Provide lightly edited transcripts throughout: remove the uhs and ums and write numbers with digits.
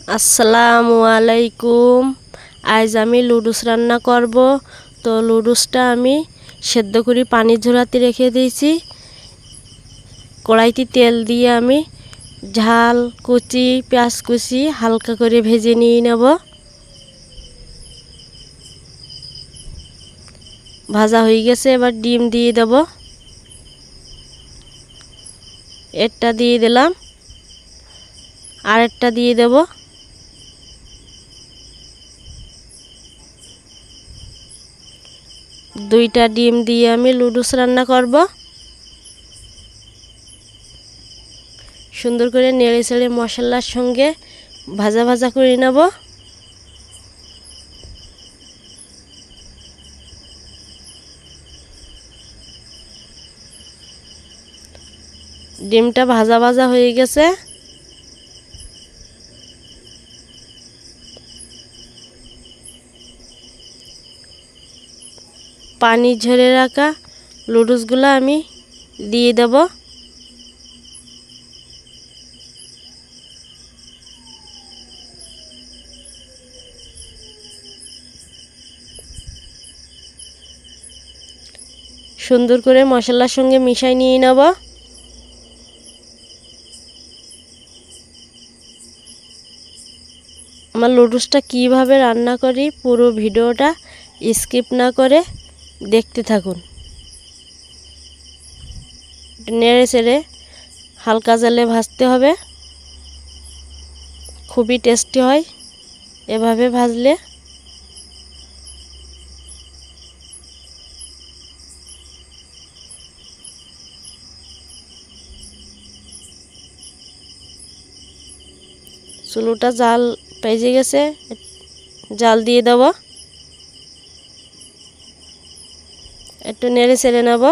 আসসালামু আলাইকুম। আজ আমি লুডুস রান্না করব। তো লুডুসটা আমি সেদ্ধ করে পানি ঝরাতে রেখে দিয়েছি। কড়াইতে তেল দিয়ে আমি ঝাল কুচি পেঁয়াজ কুচি হালকা করে ভেজে নিয়ে নেব। ভাজা হয়ে গেছে, এবার ডিম দিয়ে দেব। একটা দিয়ে দিলাম, আরেকটা দিয়ে দেব। দুইটা ডিম দিয়ে আমি লুডুস রান্না করব। সুন্দর করে নেড়ে চেড়ে মশলার সঙ্গে ভাজা ভাজা করে নেব। ডিমটা ভাজা ভাজা হয়ে গেছে। পানি ঝরে রাখা লুডুসগুলো আমি দিয়ে দেব। সুন্দর করে মশলার সঙ্গে মিশাই নিয়ে নেব। আমার লুডুসটা কিভাবে রান্না করি পুরো ভিডিওটা স্কিপ না করে দেখতে থাকুন। নেড়ে চেড়ে হালকা জালে ভাজতে হবে। খুবই টেস্টি হয় এভাবে ভাজলে। চুলোটা জাল পেজে গেছে, জাল দিয়ে দেব। একটু নেড়ে চেড়ে নেব।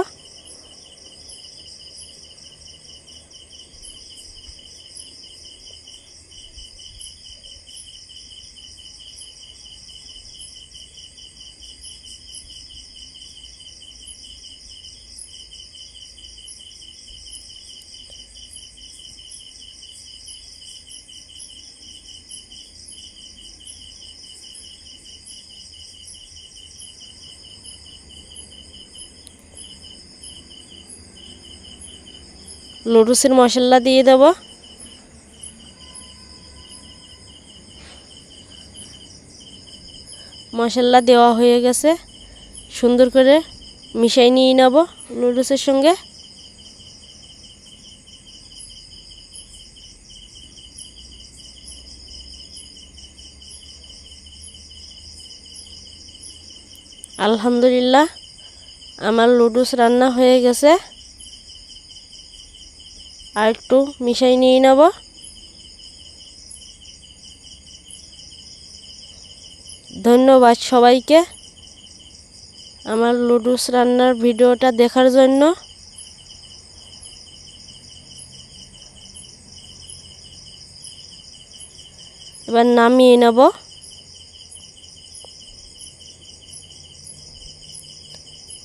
লুডুসের মশলা দিয়ে দেব। মশলা দেওয়া হয়ে গেছে, সুন্দর করে মিশাই নিয়ে নেব লুডুসের সঙ্গে। আলহামদুলিল্লাহ আমার লুডুস রান্না হয়ে গেছে। আর একটু মিশাই নিয়ে নেব। ধন্যবাদ সবাইকে আমার লুডুস রান্নার ভিডিওটা দেখার জন্য। এবার নামিয়ে নেব।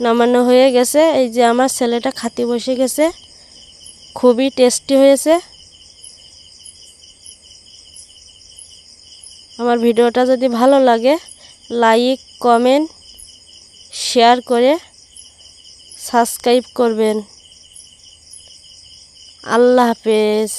নামানো হয়ে গেছে। এই যে আমার ছেলেটা খাতে বসে গেছে। খুবই টেস্টি হয়েছে। আমার ভিডিওটা যদি ভালো লাগে লাইক কমেন্ট শেয়ার করে সাবস্ক্রাইব করবেন। আল্লাহ হাফেজ।